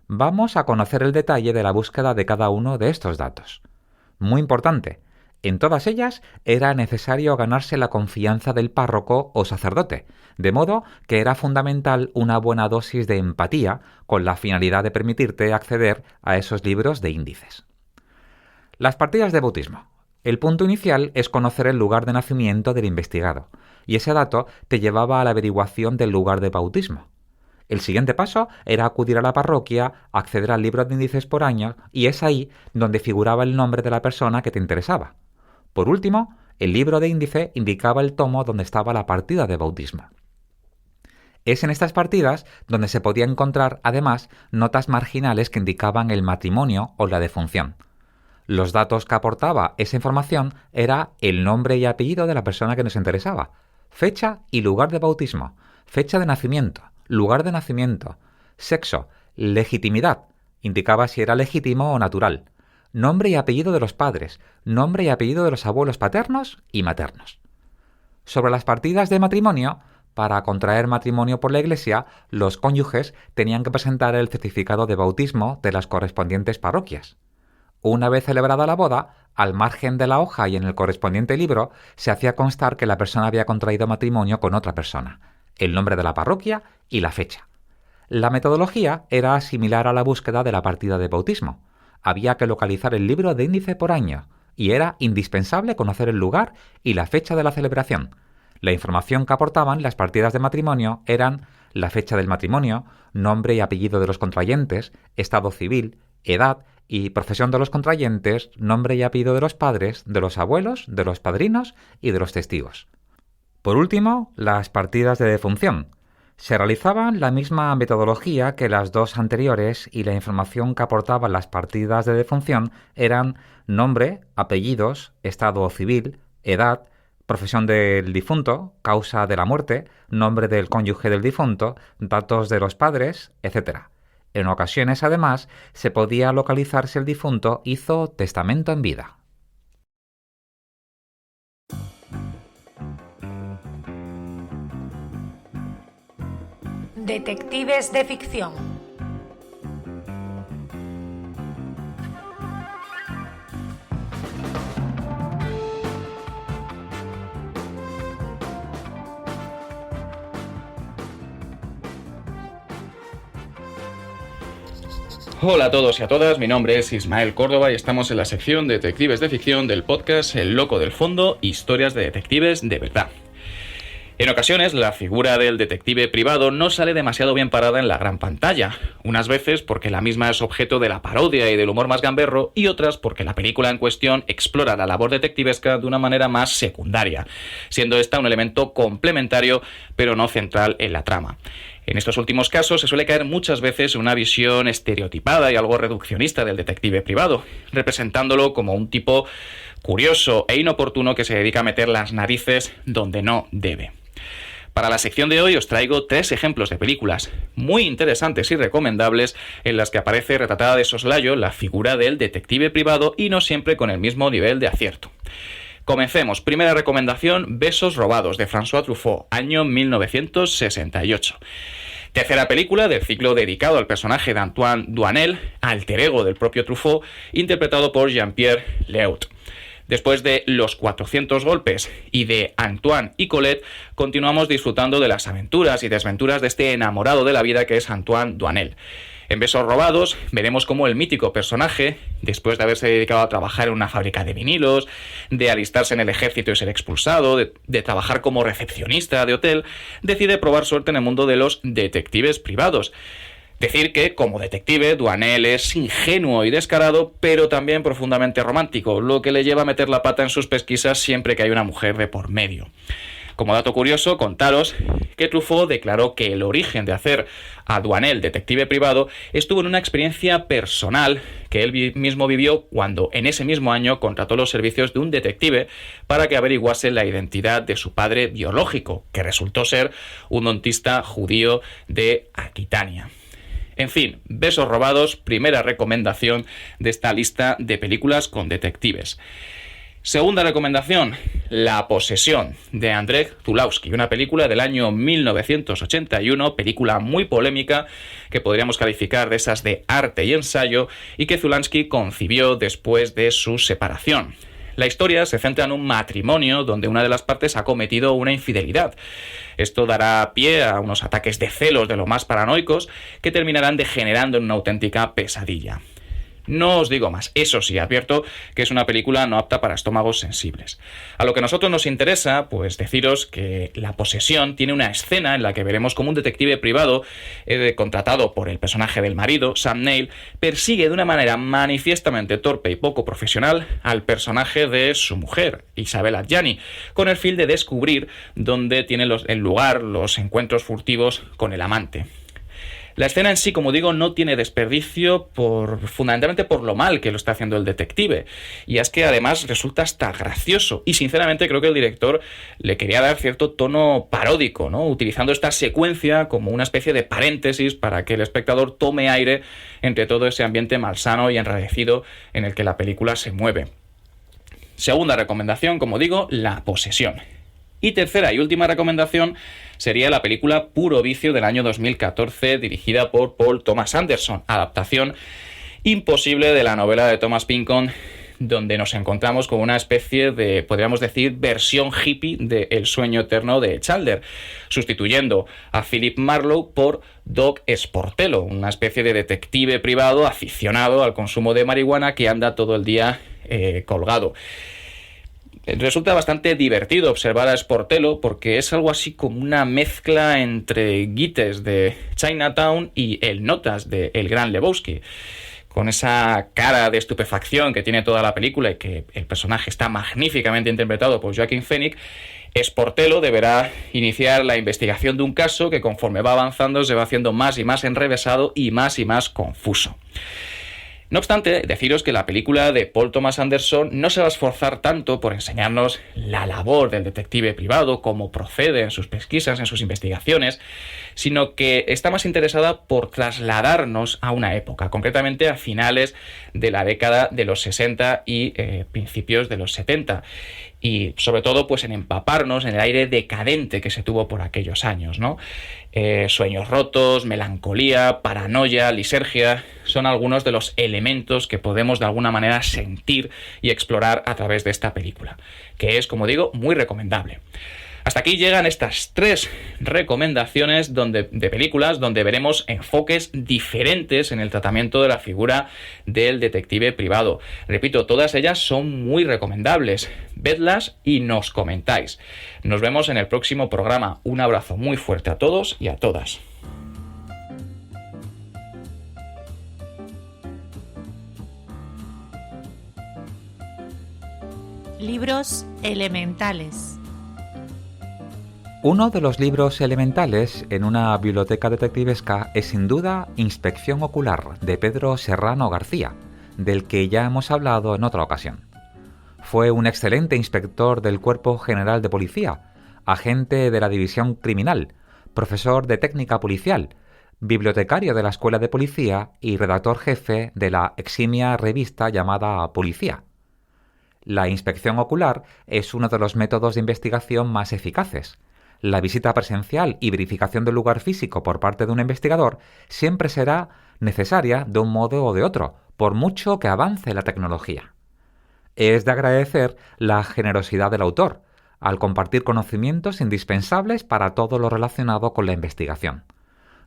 Vamos a conocer el detalle de la búsqueda de cada uno de estos datos. Muy importante, en todas ellas era necesario ganarse la confianza del párroco o sacerdote, de modo que era fundamental una buena dosis de empatía con la finalidad de permitirte acceder a esos libros de índices. Las partidas de bautismo. El punto inicial es conocer el lugar de nacimiento del investigado, y ese dato te llevaba a la averiguación del lugar de bautismo. El siguiente paso era acudir a la parroquia, acceder al libro de índices por año, y es ahí donde figuraba el nombre de la persona que te interesaba. Por último, el libro de índice indicaba el tomo donde estaba la partida de bautismo. Es en estas partidas donde se podía encontrar, además, notas marginales que indicaban el matrimonio o la defunción. Los datos que aportaba esa información era el nombre y apellido de la persona que nos interesaba, fecha y lugar de bautismo, fecha de nacimiento, lugar de nacimiento, sexo, legitimidad, indicaba si era legítimo o natural, nombre y apellido de los padres, nombre y apellido de los abuelos paternos y maternos. Sobre las partidas de matrimonio, para contraer matrimonio por la Iglesia, los cónyuges tenían que presentar el certificado de bautismo de las correspondientes parroquias. Una vez celebrada la boda, al margen de la hoja y en el correspondiente libro, se hacía constar que la persona había contraído matrimonio con otra persona, el nombre de la parroquia y la fecha. La metodología era similar a la búsqueda de la partida de bautismo. Había que localizar el libro de índice por año, y era indispensable conocer el lugar y la fecha de la celebración. La información que aportaban las partidas de matrimonio eran la fecha del matrimonio, nombre y apellido de los contrayentes, estado civil, edad y profesión de los contrayentes, nombre y apellido de los padres, de los abuelos, de los padrinos y de los testigos. Por último, las partidas de defunción. Se realizaban la misma metodología que las dos anteriores y la información que aportaban las partidas de defunción eran nombre, apellidos, estado civil, edad, profesión del difunto, causa de la muerte, nombre del cónyuge del difunto, datos de los padres, etc. En ocasiones, además, se podía localizar si el difunto hizo testamento en vida. Detectives de ficción. Hola a todos y a todas, mi nombre es Ismael Córdoba y estamos en la sección Detectives de ficción del podcast El Loco del Fondo, historias de detectives de verdad. En ocasiones, la figura del detective privado no sale demasiado bien parada en la gran pantalla, unas veces porque la misma es objeto de la parodia y del humor más gamberro, y otras porque la película en cuestión explora la labor detectivesca de una manera más secundaria, siendo esta un elemento complementario pero no central en la trama. En estos últimos casos se suele caer muchas veces una visión estereotipada y algo reduccionista del detective privado, representándolo como un tipo curioso e inoportuno que se dedica a meter las narices donde no debe. Para la sección de hoy os traigo 3 ejemplos de películas muy interesantes y recomendables en las que aparece retratada de soslayo la figura del detective privado y no siempre con el mismo nivel de acierto. Comencemos. Primera recomendación, Besos robados, de François Truffaut, año 1968. Tercera película del ciclo dedicado al personaje de Antoine Duanel, alter ego del propio Truffaut, interpretado por Jean-Pierre Léaud. Después de Los 400 golpes y de Antoine y Colette, continuamos disfrutando de las aventuras y desventuras de este enamorado de la vida que es Antoine Doinel. En Besos robados veremos cómo el mítico personaje, después de haberse dedicado a trabajar en una fábrica de vinilos, de alistarse en el ejército y ser expulsado, de trabajar como recepcionista de hotel, decide probar suerte en el mundo de los detectives privados. Decir que, como detective, Doinel es ingenuo y descarado, pero también profundamente romántico, lo que le lleva a meter la pata en sus pesquisas siempre que hay una mujer de por medio. Como dato curioso, contaros que Truffaut declaró que el origen de hacer a Doinel detective privado estuvo en una experiencia personal que él mismo vivió cuando en ese mismo año contrató los servicios de un detective para que averiguase la identidad de su padre biológico, que resultó ser un dentista judío de Aquitania. En fin, Besos robados, primera recomendación de esta lista de películas con detectives. Segunda recomendación, La posesión, de Andrzej Zulawski, una película del año 1981, película muy polémica que podríamos calificar de esas de arte y ensayo y que Zulawski concibió después de su separación. La historia se centra en un matrimonio donde una de las partes ha cometido una infidelidad. Esto dará pie a unos ataques de celos de lo más paranoicos que terminarán degenerando en una auténtica pesadilla. No os digo más, eso sí, advierto que es una película no apta para estómagos sensibles. A lo que a nosotros nos interesa, pues deciros que La posesión tiene una escena en la que veremos cómo un detective privado, contratado por el personaje del marido, Sam Neill, persigue de una manera manifiestamente torpe y poco profesional al personaje de su mujer, Isabel Adjani, con el fin de descubrir dónde tienen lugar los encuentros furtivos con el amante. La escena en sí, como digo, no tiene desperdicio fundamentalmente por lo mal que lo está haciendo el detective. Y es que además resulta hasta gracioso. Y sinceramente creo que el director le quería dar cierto tono paródico, ¿no? Utilizando esta secuencia como una especie de paréntesis para que el espectador tome aire entre todo ese ambiente malsano y enrarecido en el que la película se mueve. Segunda recomendación, como digo, La posesión. Y tercera y última recomendación sería la película Puro vicio del año 2014, dirigida por Paul Thomas Anderson, adaptación imposible de la novela de Thomas Pynchon, donde nos encontramos con una especie de, podríamos decir, versión hippie de El sueño eterno de Chandler, sustituyendo a Philip Marlowe por Doc Sportello, una especie de detective privado aficionado al consumo de marihuana que anda todo el día colgado. Resulta bastante divertido observar a Sportello porque es algo así como una mezcla entre Gittes de Chinatown y el Notas de El Gran Lebowski. Con esa cara de estupefacción que tiene toda la película y que el personaje está magníficamente interpretado por Joaquin Phoenix, Sportello deberá iniciar la investigación de un caso que conforme va avanzando se va haciendo más y más enrevesado y más confuso. No obstante, deciros que la película de Paul Thomas Anderson no se va a esforzar tanto por enseñarnos la labor del detective privado, cómo procede en sus pesquisas, en sus investigaciones, sino que está más interesada por trasladarnos a una época, concretamente a finales de la década de los 60 y principios de los 70. Y sobre todo pues en empaparnos en el aire decadente que se tuvo por aquellos años, ¿no? Sueños rotos, melancolía, paranoia, lisergia son algunos de los elementos que podemos de alguna manera sentir y explorar a través de esta película, que es, como digo, muy recomendable. Hasta aquí llegan estas 3 recomendaciones de películas donde veremos enfoques diferentes en el tratamiento de la figura del detective privado. Repito, todas ellas son muy recomendables. Vedlas y nos comentáis. Nos vemos en el próximo programa. Un abrazo muy fuerte a todos y a todas. Libros elementales. Uno de los libros elementales en una biblioteca detectivesca es sin duda Inspección ocular, de Pedro Serrano García, del que ya hemos hablado en otra ocasión. Fue un excelente inspector del Cuerpo General de Policía, agente de la División Criminal, profesor de técnica policial, bibliotecario de la Escuela de Policía y redactor jefe de la eximia revista llamada Policía. La inspección ocular es uno de los métodos de investigación más eficaces. La visita presencial y verificación del lugar físico por parte de un investigador siempre será necesaria de un modo o de otro, por mucho que avance la tecnología. Es de agradecer la generosidad del autor, al compartir conocimientos indispensables para todo lo relacionado con la investigación.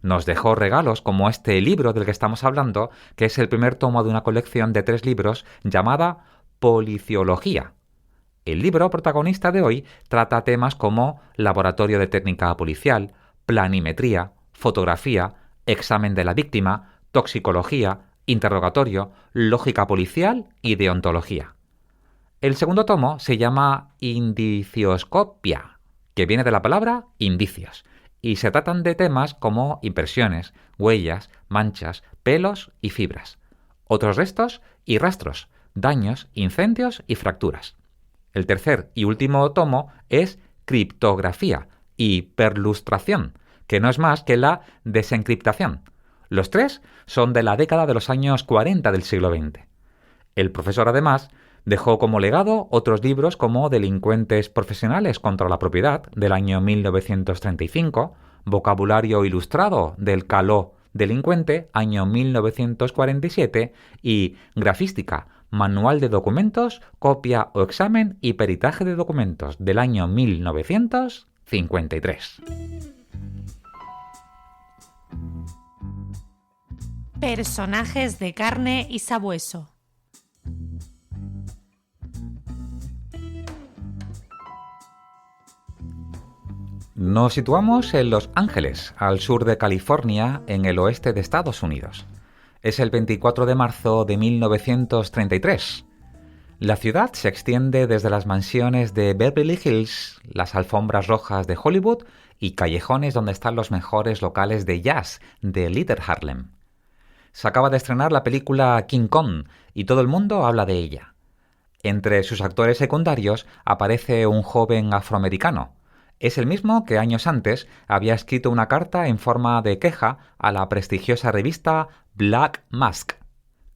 Nos dejó regalos como este libro del que estamos hablando, que es el primer tomo de una colección de 3 libros llamada Policiología. El libro protagonista de hoy trata temas como laboratorio de técnica policial, planimetría, fotografía, examen de la víctima, toxicología, interrogatorio, lógica policial y deontología. El segundo tomo se llama Indicioscopia, que viene de la palabra indicios, y se tratan de temas como impresiones, huellas, manchas, pelos y fibras, otros restos y rastros, daños, incendios y fracturas. El tercer y último tomo es criptografía y perlustración, que no es más que la desencriptación. Los 3 son de la década de los años 40 del siglo XX. El profesor, además, dejó como legado otros libros como Delincuentes profesionales contra la propiedad, del año 1935, Vocabulario ilustrado del caló delincuente, año 1947, y Grafística, Manual de documentos, copia o examen y peritaje de documentos, del año 1953. Personajes de carne y sabueso. Nos situamos en Los Ángeles, al sur de California, en el oeste de Estados Unidos. Es el 24 de marzo de 1933. La ciudad se extiende desde las mansiones de Beverly Hills, las alfombras rojas de Hollywood y callejones donde están los mejores locales de jazz de Little Harlem. Se acaba de estrenar la película King Kong y todo el mundo habla de ella. Entre sus actores secundarios aparece un joven afroamericano. Es el mismo que años antes había escrito una carta en forma de queja a la prestigiosa revista Black Mask,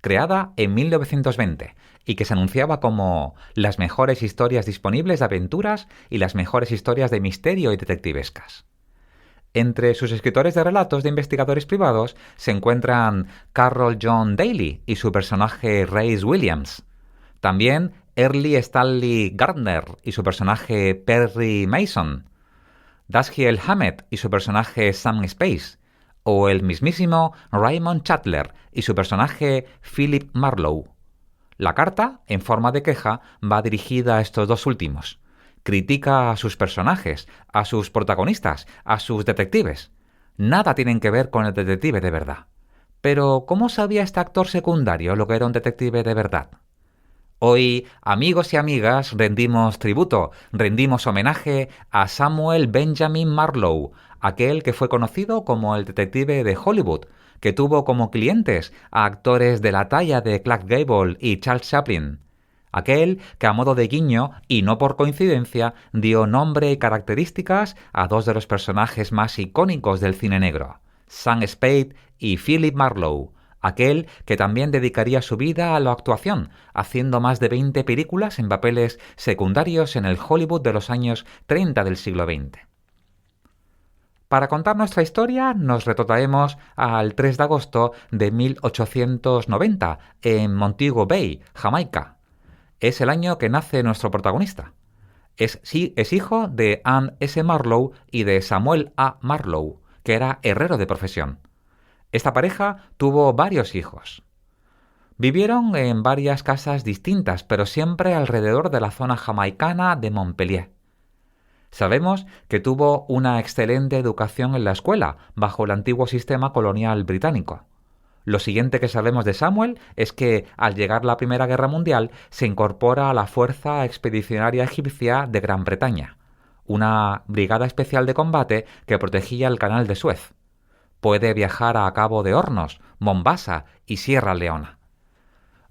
creada en 1920 y que se anunciaba como las mejores historias disponibles de aventuras y las mejores historias de misterio y detectivescas. Entre sus escritores de relatos de investigadores privados se encuentran Carroll John Daly y su personaje Rhys Williams. También Early Stanley Gardner y su personaje Perry Mason. Dashiell Hammett y su personaje Sam Space, o el mismísimo Raymond Chandler y su personaje Philip Marlowe. La carta, en forma de queja, va dirigida a estos 2 últimos. Critica a sus personajes, a sus protagonistas, a sus detectives. Nada tienen que ver con el detective de verdad. Pero, ¿cómo sabía este actor secundario lo que era un detective de verdad? Hoy, amigos y amigas, rendimos tributo, rendimos homenaje a Samuel Benjamin Marlowe, aquel que fue conocido como el detective de Hollywood, que tuvo como clientes a actores de la talla de Clark Gable y Charles Chaplin. Aquel que a modo de guiño, y no por coincidencia, dio nombre y características a 2 de los personajes más icónicos del cine negro, Sam Spade y Philip Marlowe. Aquel que también dedicaría su vida a la actuación, haciendo más de 20 películas en papeles secundarios en el Hollywood de los años 30 del siglo XX. Para contar nuestra historia nos retrotraemos al 3 de agosto de 1890 en Montego Bay, Jamaica. Es el año que nace nuestro protagonista. Es hijo de Anne S. Marlowe y de Samuel A. Marlowe, que era herrero de profesión. Esta pareja tuvo varios hijos. Vivieron en varias casas distintas, pero siempre alrededor de la zona jamaicana de Montpellier. Sabemos que tuvo una excelente educación en la escuela, bajo el antiguo sistema colonial británico. Lo siguiente que sabemos de Samuel es que, al llegar la Primera Guerra Mundial, se incorpora a la Fuerza Expedicionaria Egipcia de Gran Bretaña, una brigada especial de combate que protegía el Canal de Suez. Puede viajar a Cabo de Hornos, Mombasa y Sierra Leona.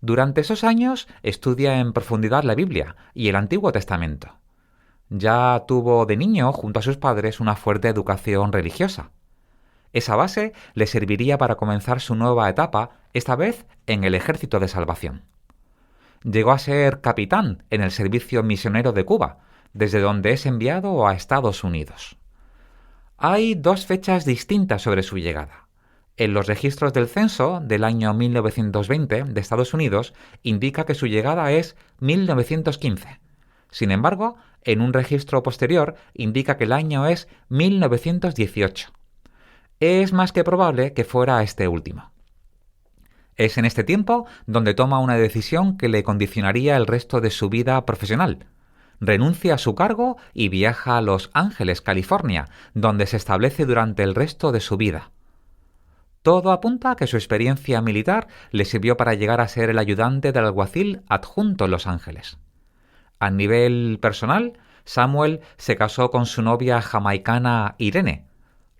Durante esos años estudia en profundidad la Biblia y el Antiguo Testamento. Ya tuvo de niño, junto a sus padres, una fuerte educación religiosa. Esa base le serviría para comenzar su nueva etapa, esta vez en el Ejército de Salvación. Llegó a ser capitán en el Servicio Misionero de Cuba, desde donde es enviado a Estados Unidos. Hay 2 fechas distintas sobre su llegada. En los registros del censo del año 1920 de Estados Unidos indica que su llegada es 1915. Sin embargo, en un registro posterior indica que el año es 1918. Es más que probable que fuera este último. Es en este tiempo donde toma una decisión que le condicionaría el resto de su vida profesional. Renuncia a su cargo y viaja a Los Ángeles, California, donde se establece durante el resto de su vida. Todo apunta a que su experiencia militar le sirvió para llegar a ser el ayudante del alguacil adjunto en Los Ángeles. A nivel personal, Samuel se casó con su novia jamaicana Irene.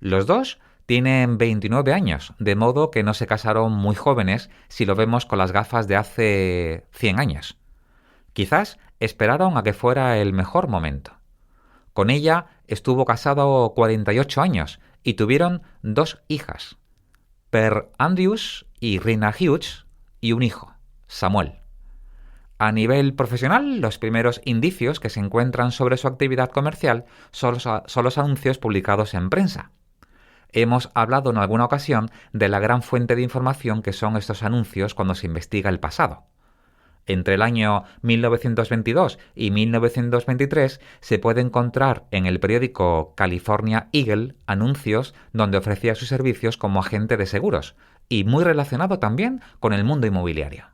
Los dos tienen 29 años, de modo que no se casaron muy jóvenes si lo vemos con las gafas de hace 100 años. Quizás esperaron a que fuera el mejor momento. Con ella estuvo casado 48 años y tuvieron 2 hijas, Per Andrews y Rina Hughes, y un hijo, Samuel. A nivel profesional, los primeros indicios que se encuentran sobre su actividad comercial son los anuncios publicados en prensa. Hemos hablado en alguna ocasión de la gran fuente de información que son estos anuncios cuando se investiga el pasado. Entre el año 1922 y 1923 se puede encontrar en el periódico California Eagle anuncios donde ofrecía sus servicios como agente de seguros, y muy relacionado también con el mundo inmobiliario.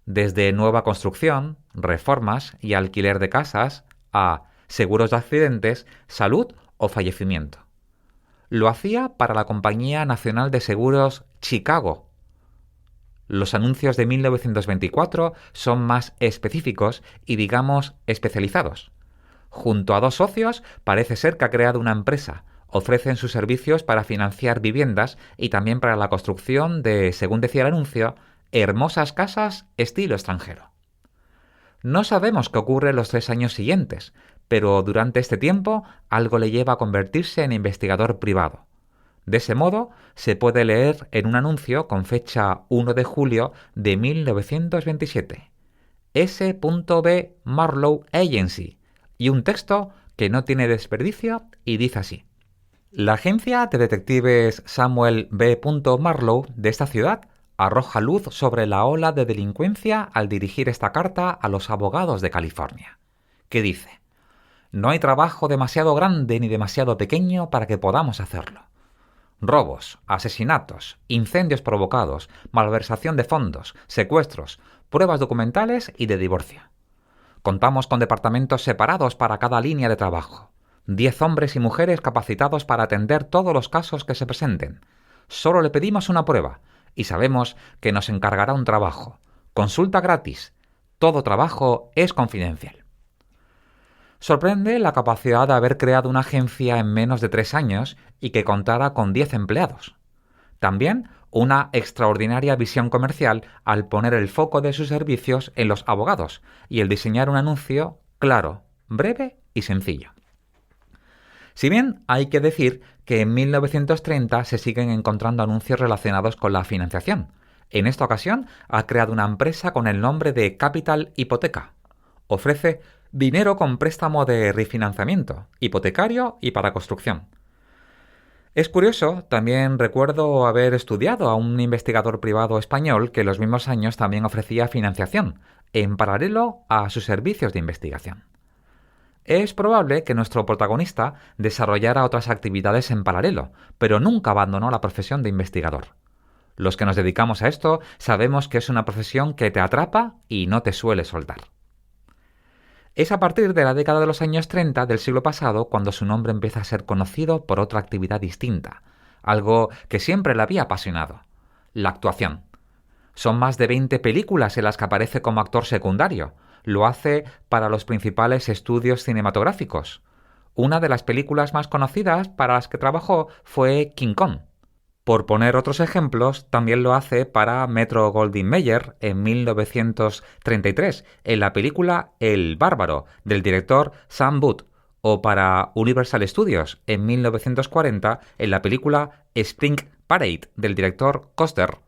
Desde nueva construcción, reformas y alquiler de casas a seguros de accidentes, salud o fallecimiento. Lo hacía para la Compañía Nacional de Seguros Chicago. Los anuncios de 1924 son más específicos y, digamos, especializados. Junto a 2 socios, parece ser que ha creado una empresa. Ofrecen sus servicios para financiar viviendas y también para la construcción de, según decía el anuncio, hermosas casas estilo extranjero. No sabemos qué ocurre en los 3 años siguientes, pero durante este tiempo algo le lleva a convertirse en investigador privado. De ese modo, se puede leer en un anuncio con fecha 1 de julio de 1927, S.B. Marlowe Agency, y un texto que no tiene desperdicio y dice así: la agencia de detectives Samuel B. Marlowe de esta ciudad arroja luz sobre la ola de delincuencia al dirigir esta carta a los abogados de California, que dice: no hay trabajo demasiado grande ni demasiado pequeño para que podamos hacerlo. Robos, asesinatos, incendios provocados, malversación de fondos, secuestros, pruebas documentales y de divorcio. Contamos con departamentos separados para cada línea de trabajo. 10 hombres y mujeres capacitados para atender todos los casos que se presenten. Solo le pedimos una prueba y sabemos que nos encargará un trabajo. Consulta gratis. Todo trabajo es confidencial. Sorprende la capacidad de haber creado una agencia en menos de 3 años y que contara con 10 empleados. También una extraordinaria visión comercial al poner el foco de sus servicios en los abogados y el diseñar un anuncio claro, breve y sencillo. Si bien hay que decir que en 1930 se siguen encontrando anuncios relacionados con la financiación. En esta ocasión ha creado una empresa con el nombre de Capital Hipoteca. Ofrece dinero con préstamo de refinanciamiento, hipotecario y para construcción. Es curioso, también recuerdo haber estudiado a un investigador privado español que en los mismos años también ofrecía financiación, en paralelo a sus servicios de investigación. Es probable que nuestro protagonista desarrollara otras actividades en paralelo, pero nunca abandonó la profesión de investigador. Los que nos dedicamos a esto sabemos que es una profesión que te atrapa y no te suele soltar. Es a partir de la década de los años 30 del siglo pasado cuando su nombre empieza a ser conocido por otra actividad distinta, algo que siempre le había apasionado: la actuación. Son más de 20 películas en las que aparece como actor secundario. Lo hace para los principales estudios cinematográficos. Una de las películas más conocidas para las que trabajó fue King Kong. Por poner otros ejemplos, también lo hace para Metro-Goldwyn-Mayer en 1933, en la película El Bárbaro, del director Sam Booth, o para Universal Studios en 1940, en la película Spring Parade, del director Koster.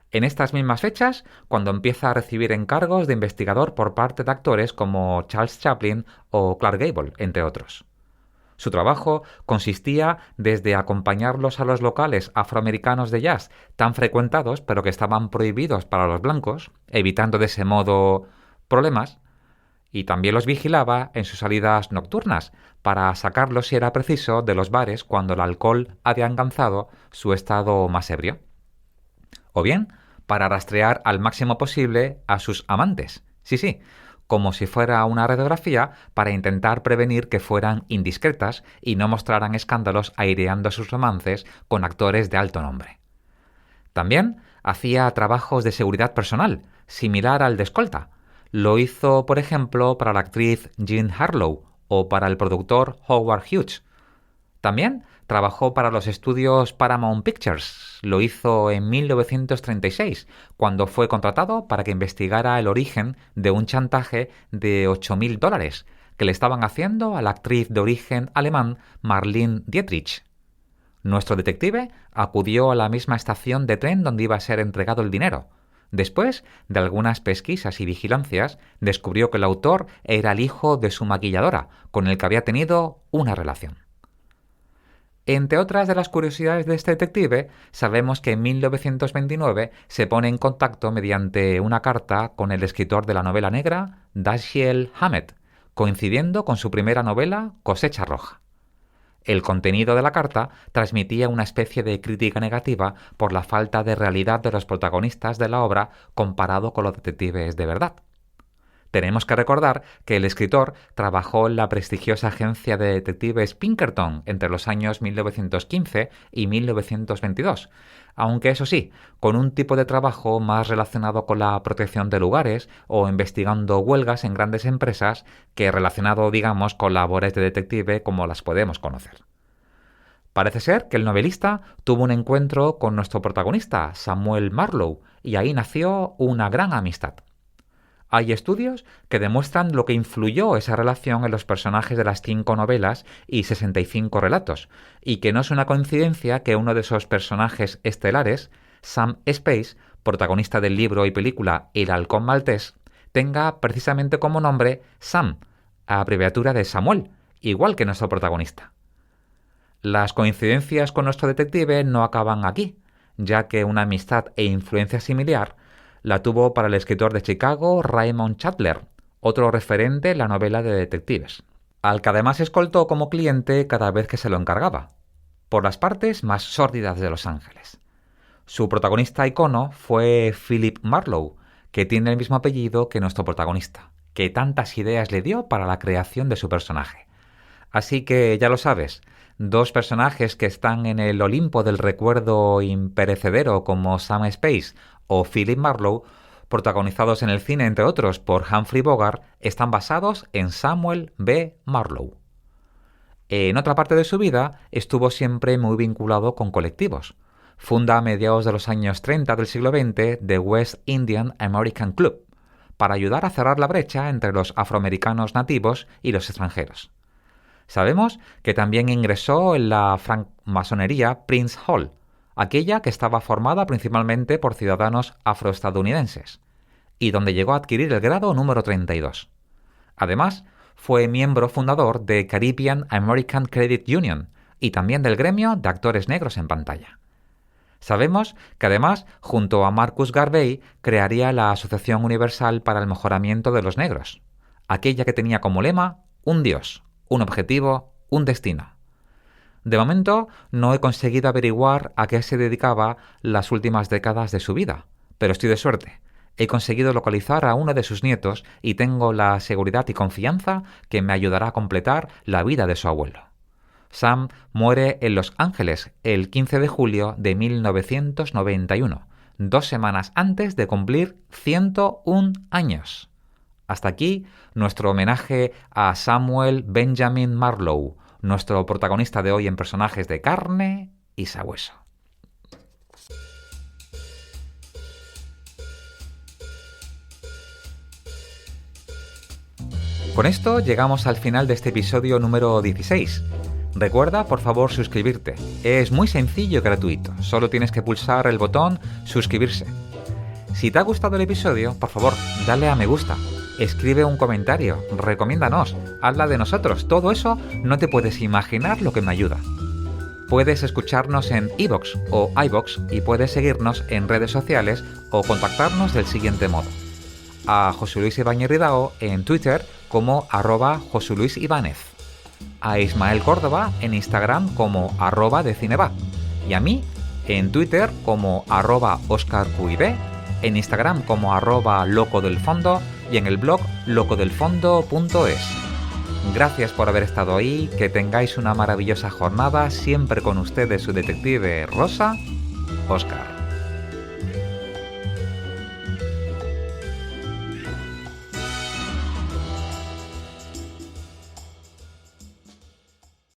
En estas mismas fechas, cuando empieza a recibir encargos de investigador por parte de actores como Charles Chaplin o Clark Gable, entre otros. Su trabajo consistía desde acompañarlos a los locales afroamericanos de jazz tan frecuentados pero que estaban prohibidos para los blancos, evitando de ese modo problemas, y también los vigilaba en sus salidas nocturnas para sacarlos si era preciso de los bares cuando el alcohol había alcanzado su estado más ebrio. O bien para rastrear al máximo posible a sus amantes. Sí, como si fuera una radiografía para intentar prevenir que fueran indiscretas y no mostraran escándalos aireando sus romances con actores de alto nombre. También hacía trabajos de seguridad personal, similar al de escolta. Lo hizo, por ejemplo, para la actriz Jean Harlow o para el productor Howard Hughes. También trabajó para los estudios Paramount Pictures. Lo hizo en 1936, cuando fue contratado para que investigara el origen de un chantaje de $8.000 que le estaban haciendo a la actriz de origen alemán Marlene Dietrich. Nuestro detective acudió a la misma estación de tren donde iba a ser entregado el dinero. Después de algunas pesquisas y vigilancias, descubrió que el autor era el hijo de su maquilladora, con el que había tenido una relación. Entre otras de las curiosidades de este detective, sabemos que en 1929 se pone en contacto mediante una carta con el escritor de la novela negra, Dashiell Hammett, coincidiendo con su primera novela, Cosecha Roja. El contenido de la carta transmitía una especie de crítica negativa por la falta de realidad de los protagonistas de la obra comparado con los detectives de verdad. Tenemos que recordar que el escritor trabajó en la prestigiosa agencia de detectives Pinkerton entre los años 1915 y 1922, aunque eso sí, con un tipo de trabajo más relacionado con la protección de lugares o investigando huelgas en grandes empresas que relacionado, digamos, con labores de detective como las podemos conocer. Parece ser que el novelista tuvo un encuentro con nuestro protagonista, Samuel Marlowe, y ahí nació una gran amistad. Hay estudios que demuestran lo que influyó esa relación en los personajes de las 5 novelas y 65 relatos, y que no es una coincidencia que uno de esos personajes estelares, Sam Spade, protagonista del libro y película El halcón maltés, tenga precisamente como nombre Sam, abreviatura de Samuel, igual que nuestro protagonista. Las coincidencias con nuestro detective no acaban aquí, ya que una amistad e influencia similar la tuvo para el escritor de Chicago Raymond Chandler, otro referente en la novela de detectives, al que además escoltó como cliente cada vez que se lo encargaba, por las partes más sórdidas de Los Ángeles. Su protagonista icono fue Philip Marlowe, que tiene el mismo apellido que nuestro protagonista, que tantas ideas le dio para la creación de su personaje. Así que ya lo sabes, 2 personajes que están en el Olimpo del recuerdo imperecedero como Sam Spade o Philip Marlowe, protagonizados en el cine entre otros por Humphrey Bogart, están basados en Samuel B. Marlowe. En otra parte de su vida estuvo siempre muy vinculado con colectivos. Funda a mediados de los años 30 del siglo XX The West Indian American Club, para ayudar a cerrar la brecha entre los afroamericanos nativos y los extranjeros. Sabemos que también ingresó en la francmasonería Prince Hall, aquella que estaba formada principalmente por ciudadanos afroestadounidenses, y donde llegó a adquirir el grado número 32. Además, fue miembro fundador de Caribbean American Credit Union y también del gremio de actores negros en pantalla. Sabemos que además, junto a Marcus Garvey, crearía la Asociación Universal para el Mejoramiento de los Negros, aquella que tenía como lema un Dios, un objetivo, un destino. De momento, no he conseguido averiguar a qué se dedicaba las últimas décadas de su vida, pero estoy de suerte. He conseguido localizar a uno de sus nietos y tengo la seguridad y confianza que me ayudará a completar la vida de su abuelo. Sam muere en Los Ángeles el 15 de julio de 1991, 2 semanas antes de cumplir 101 años. Hasta aquí nuestro homenaje a Samuel Benjamin Marlowe, nuestro protagonista de hoy en Personajes de Carne y Sabueso. Con esto llegamos al final de este episodio número 16. Recuerda, por favor, suscribirte. Es muy sencillo y gratuito. Solo tienes que pulsar el botón suscribirse. Si te ha gustado el episodio, por favor, dale a me gusta. Escribe un comentario, recomiéndanos, habla de nosotros, todo eso no te puedes imaginar lo que me ayuda. Puedes escucharnos en iVoox o iVoox y puedes seguirnos en redes sociales o contactarnos del siguiente modo. A José Luis Ibáñez Ridao en Twitter como @JoseLuisIbánez, a Ismael Córdoba en Instagram como @decineva y a mí en Twitter como @OscarQIB, en Instagram como @locodelfondo y en el blog locodelfondo.es. Gracias por haber estado ahí, que tengáis una maravillosa jornada, siempre con ustedes su detective rosa, Óscar.